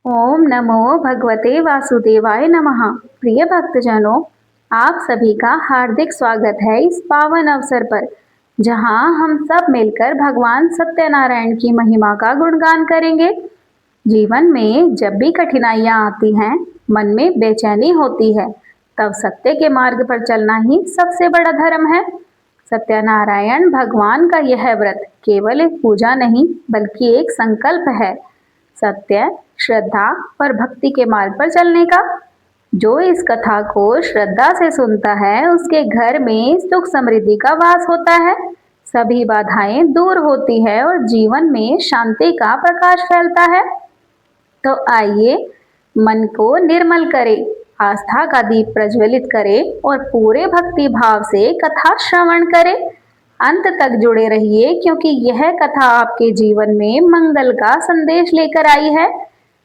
ओम नमो भगवते वासुदेवाय नमः। प्रिय भक्तजनों, आप सभी का हार्दिक स्वागत है इस पावन अवसर पर, जहां हम सब मिलकर भगवान सत्यनारायण की महिमा का गुणगान करेंगे। जीवन में जब भी कठिनाइयां आती हैं, मन में बेचैनी होती है, तब सत्य के मार्ग पर चलना ही सबसे बड़ा धर्म है। सत्यनारायण भगवान का यह व्रत केवल एक पूजा नहीं, बल्कि एक संकल्प है, सत्य, श्रद्धा और भक्ति के मार्ग पर चलने का। जो इस कथा को श्रद्धा से सुनता है, उसके घर में सुख समृद्धि का वास होता है, सभी बाधाएं दूर होती है और जीवन में शांति का प्रकाश फैलता है। तो आइए, मन को निर्मल करें, आस्था का दीप प्रज्वलित करें और पूरे भक्ति भाव से कथा श्रवण करें। अंत तक जुड़े रहिए, क्योंकि यह कथा आपके जीवन में मंगल का संदेश लेकर आई है।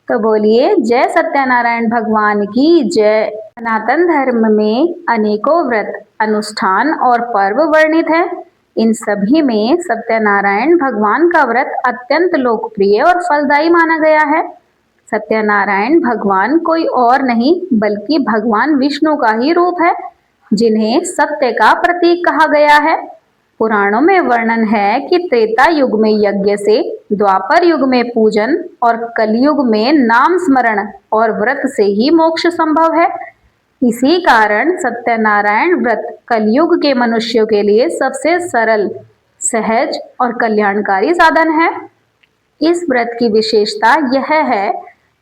तो बोलिए जय सत्यनारायण भगवान की जय। सनातन धर्म में अनेकों व्रत, अनुष्ठान और पर्व वर्णित हैं। इन सभी में सत्यनारायण भगवान का व्रत अत्यंत लोकप्रिय और फलदायी माना गया है। सत्यनारायण भगवान कोई और नहीं, बल्कि भगवान विष्णु का ही रूप है, जिन्हें सत्य का प्रतीक कहा गया है। पुराणों में वर्णन है कि त्रेता युग में यज्ञ से, द्वापर युग में पूजन और कलयुग में नाम स्मरण और व्रत से ही मोक्ष संभव है। इसी कारण सत्यनारायण व्रत कलयुग के मनुष्यों के लिए सबसे सरल, सहज और कल्याणकारी साधन है। इस व्रत की विशेषता यह है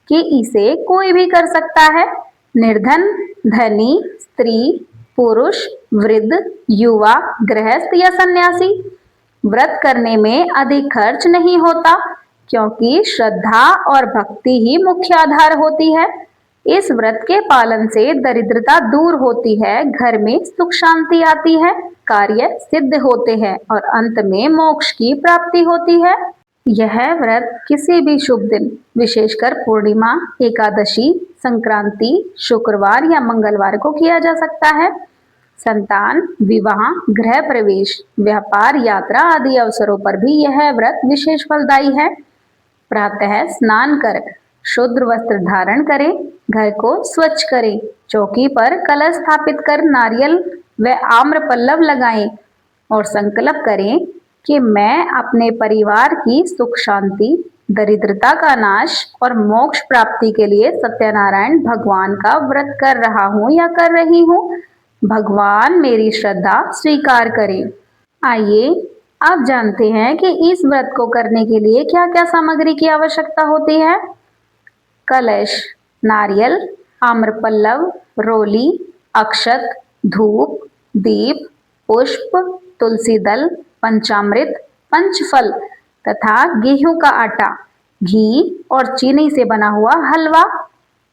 कि इसे कोई भी कर सकता है। निर्धन, धनी, स्त्री, पुरुष, वृद्ध, युवा, गृहस्थ या सन्यासी। व्रत करने में अधिक खर्च नहीं होता, क्योंकि श्रद्धा और भक्ति ही मुख्य आधार होती है। इस व्रत के पालन से दरिद्रता दूर होती है, घर में सुख शांति आती है, कार्य सिद्ध होते हैं और अंत में मोक्ष की प्राप्ति होती है। यह व्रत किसी भी शुभ दिन, विशेषकर पूर्णिमा, एकादशी, संक्रांति, शुक्रवार या मंगलवार को किया जा सकता है। संतान, विवाह, गृह प्रवेश, व्यापार, यात्रा आदि अवसरों पर भी यह व्रत विशेष फलदायी है। प्रातः स्नान कर शुद्ध वस्त्र धारण करें, घर को स्वच्छ करें, चौकी पर कलश स्थापित कर नारियल व आम्र पल्लव लगाएं और संकल्प करें कि मैं अपने परिवार की सुख शांति, दरिद्रता का नाश और मोक्ष प्राप्ति के लिए सत्यनारायण भगवान का व्रत कर रहा हूँ या कर रही हूँ। भगवान मेरी श्रद्धा स्वीकार करें। आइए, आप जानते हैं कि इस व्रत को करने के लिए क्या क्या सामग्री की आवश्यकता होती है। कलश, नारियल, आम्रपल्लव, रोली, अक्षत, धूप, दीप, पुष्प, तुलसी दल, पंचामृत, पंचफल तथा गेहूं का आटा, घी और चीनी से बना हुआ हलवा,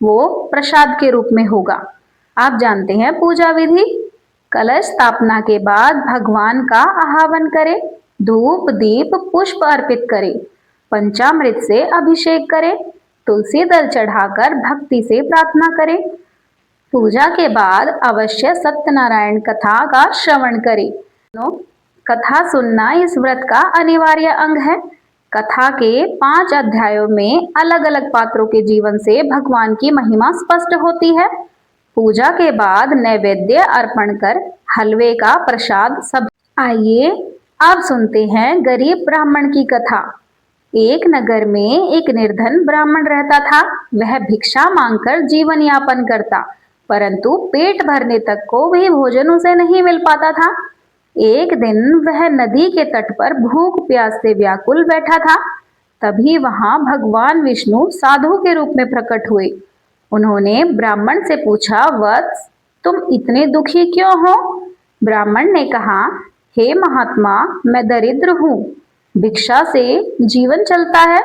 वो प्रसाद के रूप में होगा। आप जानते हैं पूजा विधि। कलश स्थापना के बाद भगवान का आह्वान करें, धूप, दीप, पुष्प अर्पित करें, पंचामृत से अभिषेक करें, तुलसी दल चढ़ाकर भक्ति से प्रार्थना करें। पूजा के बाद अवश्य सत्यनारायण कथा का श्रवण करें। कथा सुनना इस व्रत का अनिवार्य अंग है। कथा के 5 अध्यायों में अलग अलग पात्रों के जीवन से भगवान की महिमा स्पष्ट होती है। पूजा के बाद नैवेद्य अर्पण कर हलवे का प्रसाद सब। आइए, आप सुनते हैं गरीब ब्राह्मण की कथा। एक नगर में एक निर्धन ब्राह्मण रहता था। वह भिक्षा मांगकर जीवन यापन करता, परंतु पेट भरने तक को भी भोजन उसे नहीं मिल पाता था। एक दिन वह नदी के तट पर भूख प्यास से व्याकुल बैठा था। तभी वहां भगवान विष्णु साधु के रूप में प्रकट हुए। उन्होंने ब्राह्मण से पूछा, वत्स, तुम इतने दुखी क्यों हो? ब्राह्मण ने कहा, हे महात्मा, मैं दरिद्र हूँ, भिक्षा से जीवन चलता है,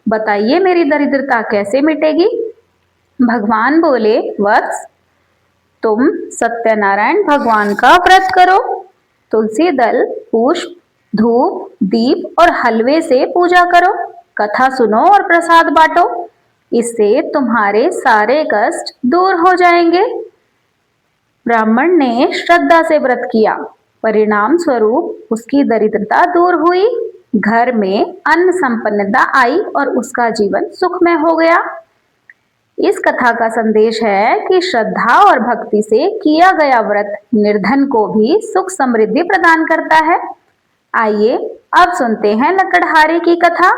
बताइए मेरी दरिद्रता कैसे मिटेगी? भगवान बोले, वत्स, तुम सत्यनारायण भगवान का व्रत करो, तुलसी दल, पुष्प, धूप, दीप और हलवे से पूजा करो, कथा सुनो और प्रसाद बांटो, इससे तुम्हारे सारे कष्ट दूर हो जाएंगे। ब्राह्मण ने श्रद्धा से व्रत किया, परिणाम स्वरूप उसकी दरिद्रता दूर हुई, घर में अन्न संपन्नता आई और उसका जीवन सुखमय हो गया। इस कथा का संदेश है कि श्रद्धा और भक्ति से किया गया व्रत निर्धन को भी सुख समृद्धि प्रदान करता है। आइए अब सुनते हैं लकड़हारे की कथा।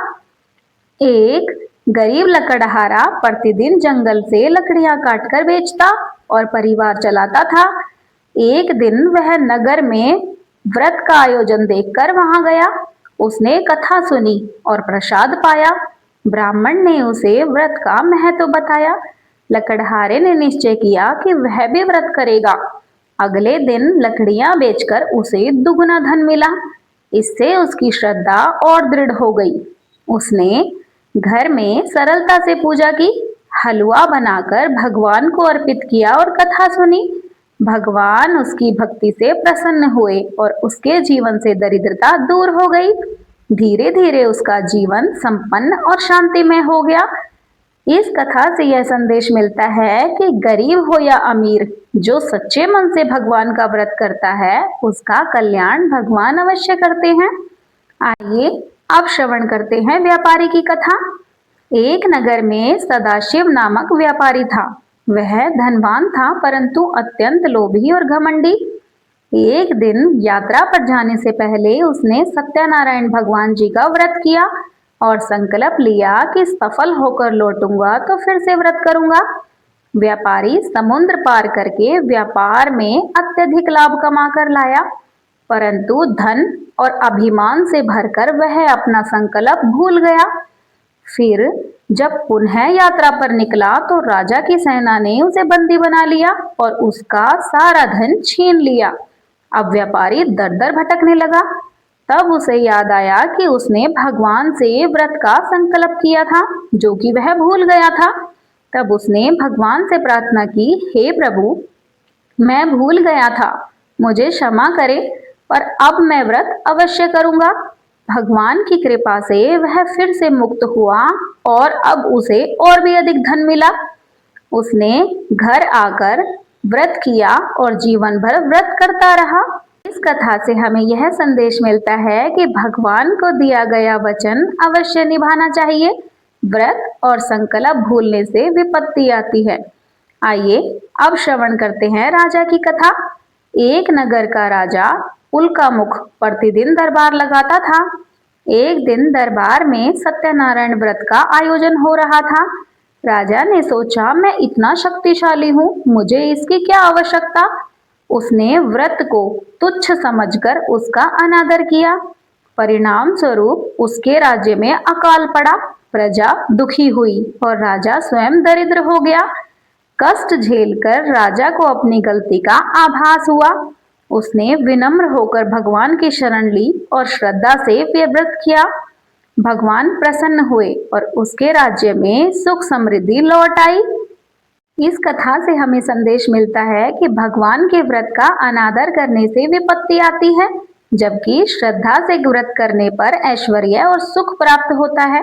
एक गरीब लकड़हारा प्रतिदिन जंगल से लकड़ियां काटकर बेचता और परिवार चलाता था। एक दिन वह नगर में व्रत का आयोजन देखकर वहां गया। उसने कथा सुनी और प्रसाद पाया। ब्राह्मण ने उसे व्रत का महत्व बताया। लकड़हारे ने निश्चय किया कि वह भी व्रत करेगा। अगले दिन लकड़ियां बेचकर उसे दुगना धन मिला। इससे उसकी श्रद्धा और दृढ़ हो गई। उसने घर में सरलता से पूजा की, हलवा बनाकर भगवान को अर्पित किया और कथा सुनी। भगवान उसकी भक्ति से प्रसन्न हुए और उसके जीवन से दरिद्रता दूर हो गई। धीरे धीरे उसका जीवन संपन्न और शांतिमय हो गया। इस कथा से यह संदेश मिलता है कि गरीब हो या अमीर, जो सच्चे मन से भगवान का व्रत करता है उसका कल्याण भगवान अवश्य करते हैं। आइए अब श्रवण करते हैं व्यापारी की कथा। एक नगर में सदाशिव नामक व्यापारी था। वह धनवान था परंतु अत्यंत लोभी और घमंडी। एक दिन यात्रा पर जाने से पहले उसने सत्यनारायण भगवान जी का व्रत किया और संकल्प लिया कि सफल होकर लौटूंगा तो फिर से व्रत करूंगा। व्यापारी समुद्र पार करके व्यापार में अत्यधिक लाभ कमा कर लाया, परंतु धन और अभिमान से भरकर वह अपना संकल्प भूल गया। फिर जब पुनः यात्रा पर निकला तो राजा की सेना ने उसे बंदी बना लिया और उसका सारा धन छीन लिया। अब व्यापारी दर दर भटकने लगा। तब उसे याद आया कि उसने भगवान से व्रत का संकल्प किया था, जो कि वह भूल गया था। तब उसने भगवान से प्रार्थना की, हे प्रभु, मैं भूल गया था, मुझे क्षमा करें, पर अब मैं व्रत अवश्य करूंगा। भगवान की कृपा से वह फिर से मुक्त हुआ और अब उसे और भी अधिक धन मिला। उसने घर आकर व्रत किया और जीवन भर व्रत करता रहा। इस कथा से हमें यह संदेश मिलता है कि भगवान को दिया गया वचन अवश्य निभाना चाहिए। व्रत और संकल्प भूलने से विपत्ति आती है। आइए अब श्रवण करते हैं राजा की कथा। एक नगर का राजा उल्कामुख प्रतिदिन दरबार लगाता था। एक दिन दरबार में सत्यनारायण व्रत का आयोजन हो रहा था। राजा ने सोचा, मैं इतना शक्तिशाली हूँ, मुझे इसकी क्या आवश्यकता। उसने व्रत को तुच्छ समझकर उसका अनादर किया। परिणाम स्वरूप उसके राज्य में अकाल पड़ा। प्रजा दुखी हुई और राजा स्वयं दरिद्र हो गया। कष्ट झेलकर राजा को अपनी गलती का आभास हुआ। उसने विनम्र होकर भगवान की शरण ली और श्रद्धा से व्रत किया। भगवान प्रसन्न हुए और उसके राज्य में सुख समृद्धि लौट आई। इस कथा से हमें संदेश मिलता है कि भगवान के व्रत का अनादर करने से विपत्ति आती है, जबकि श्रद्धा से व्रत करने पर ऐश्वर्य और सुख प्राप्त होता है।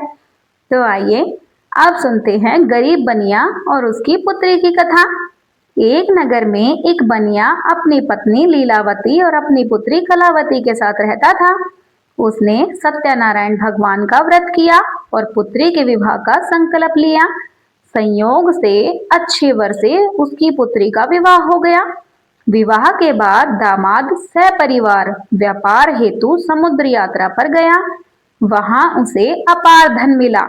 तो आइए अब सुनते हैं गरीब बनिया और उसकी पुत्री की कथा। एक नगर में एक बनिया अपनी पत्नी लीलावती और अपनी पुत्री कलावती के साथ रहता था। उसने सत्यनारायण भगवान का व्रत किया और पुत्री के विवाह का संकल्प लिया। संयोग से अच्छे वर से उसकी पुत्री का विवाह हो गया। विवाह के बाद दामाद सपरिवार व्यापार हेतु समुद्र यात्रा पर गया। वहां उसे अपार धन मिला,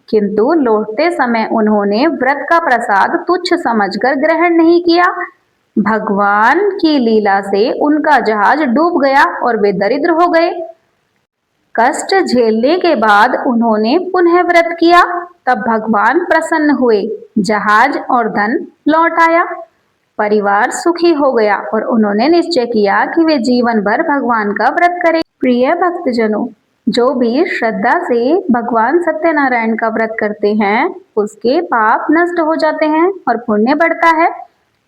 किंतु लौटते समय उन्होंने व्रत का प्रसाद तुच्छ समझकर ग्रहण नहीं किया। भगवान की लीला से उनका जहाज डूब गया और वे दरिद्र हो गए। कष्ट झेलने के बाद उन्होंने पुनः व्रत किया। तब भगवान प्रसन्न हुए, जहाज और धन लौट आया। परिवार सुखी हो गया और उन्होंने निश्चय किया कि वे जीवन भर भगवान का व्रत करें। प्रिय भक्तजनों, जो भी श्रद्धा से भगवान सत्यनारायण का व्रत करते हैं उसके पाप नष्ट हो जाते हैं और पुण्य बढ़ता है।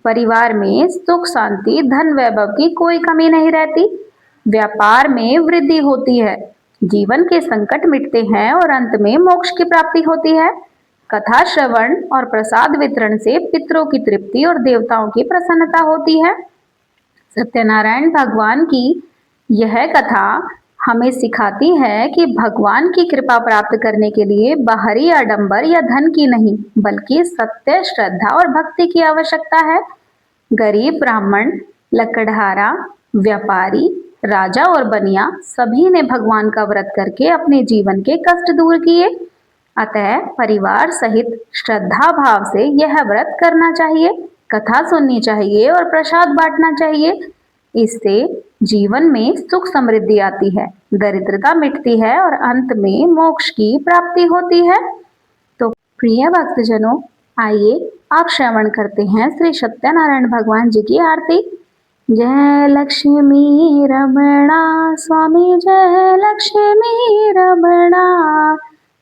परिवार में सुख शांति धन वैभव की कोई कमी नहीं रहती। व्यापार में वृद्धि होती है, जीवन के संकट मिटते हैं और अंत में मोक्ष की प्राप्ति होती है। कथा श्रवण और प्रसाद वितरण से पितरों की तृप्ति और देवताओं की प्रसन्नता होती है। सत्यनारायण भगवान की यह कथा हमें सिखाती है कि भगवान की कृपा प्राप्त करने के लिए बाहरी आडंबर या धन की नहीं, बल्कि सत्य, श्रद्धा और भक्ति की आवश्यकता है। गरीब, ब्राह्मण, लकड़हारा, व्यापारी, राजा और बनिया सभी ने भगवान का व्रत करके अपने जीवन के कष्ट दूर किए। अतः परिवार सहित श्रद्धा भाव से यह व्रत करना चाहिए, कथा सुननी चाहिए और प्रसाद बांटना चाहिए। इससे जीवन में सुख समृद्धि आती है, दरिद्रता मिटती है और अंत में मोक्ष की प्राप्ति होती है। तो प्रिय भक्तजनों, आइए आप श्रवण करते हैं श्री सत्यनारायण भगवान जी की आरती। जय लक्ष्मी रमणा स्वामी, जय लक्ष्मी रमणा,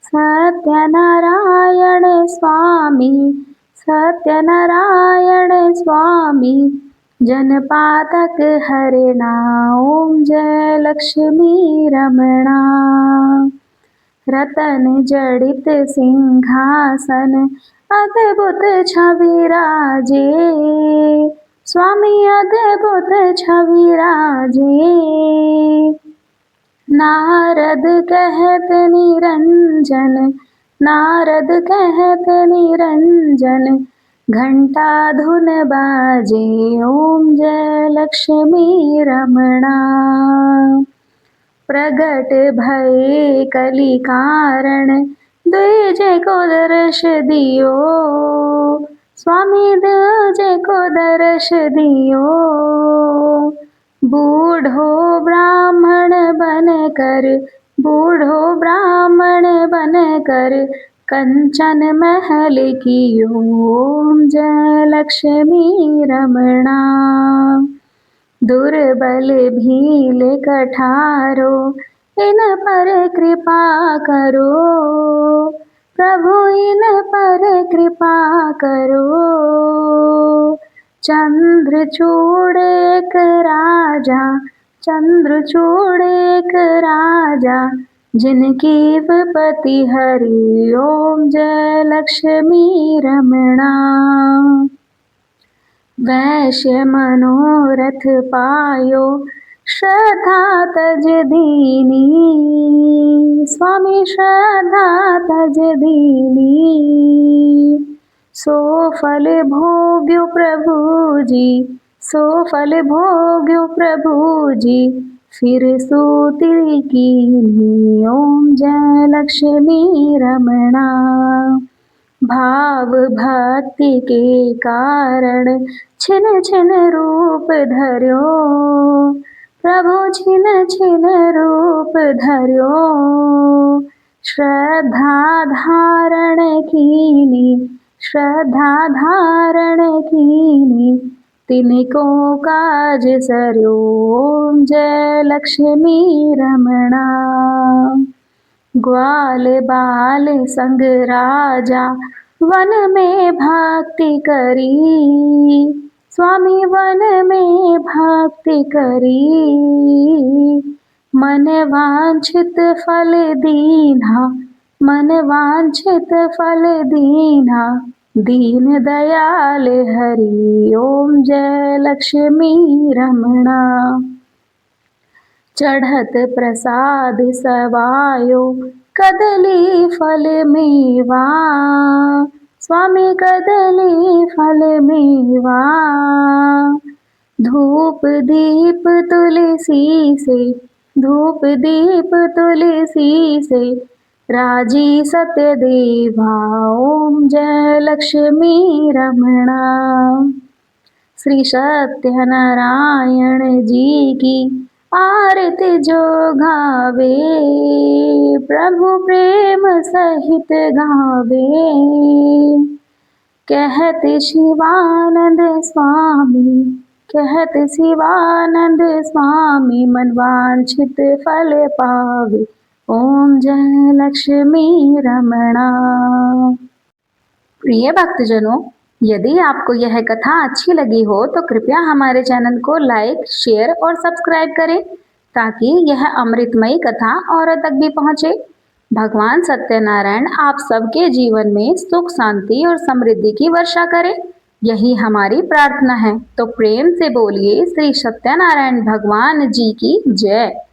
सत्यनारायण स्वामी, सत्यनारायण स्वामी, जनपातक हरिणा, ओम जय लक्ष्मी रमणा। रतन जड़ित सिंहासन अद्भुत छवि राजे, स्वामी अद्भुत छवि राजे। नारद कहत निरंजन, नारद कहत निरंजन, घंटा धुन बाजे, ओम जय लक्ष्मी रमणा। प्रगट भये कलि कारण, द्विज को दर्श दियो, स्वामी द्विज को दर्श दियो। बूढ़ो ब्राह्मण बनकर, बूढ़ो ब्राह्मण बनकर, कंचन महल कियो, ओम जय लक्ष्मी रमणा। दुर्बल भील कठारो, इन पर कृपा करो, प्रभु इन पर कृपा करो। चंद्रचूड़ एक राजा, चंद्रचूड़ एक राजा, जिनकी विपत्ति हरि, ओम जय लक्ष्मी रमणा। वैश्य मनोरथ पायो, श्रद्धा तज दीनी, स्वामी श्रद्धा तज दीनी। सो फल भोग्यो प्रभु जी, सो फल भोग्यो प्रभु जी, फिर सूति कीन्ही, ओम जय लक्ष्मी रमणा। भाव भक्ति के कारण छिन छिन रूप धर्यो, प्रभु छिन छिन रूप धर्यो। श्रद्धा धारण कीनी, श्रद्धा धारण कीनी, तिनको काज सर्यो, ओम जय लक्ष्मी रमणा। ग्वाल बाल संग राजा, वन में भक्ति करी, स्वामी वन में भक्ति करी। मन वांछित फल दीन्हा, मन वांछित फल दीन्हा, दीन दयाल हरि, ओम जय लक्ष्मी रमणा। चढ़त प्रसाद सवायो, कदली फल मेवा, स्वामी कदली फल मेवा। धूप दीप तुलसी से, धूप दीप तुलसी से, राजी सत्य देवा, ओम जय लक्ष्मी रमणा। श्री सत्यनारायण जी की आरती जो गावे, प्रभु प्रेम सहित गावे। कहत शिवानंद स्वामी, कहत शिवानंद स्वामी, मन वांछित फल पावे, ओम जय लक्ष्मी रमणा। प्रिय भक्तजनों, यदि आपको यह कथा अच्छी लगी हो तो कृपया हमारे चैनल को लाइक, शेयर और सब्सक्राइब करें, ताकि यह अमृतमयी कथा औरों तक भी पहुंचे। भगवान सत्यनारायण आप सबके जीवन में सुख, शांति और समृद्धि की वर्षा करें, यही हमारी प्रार्थना है। तो प्रेम से बोलिए श्री सत्यनारायण भगवान जी की जय।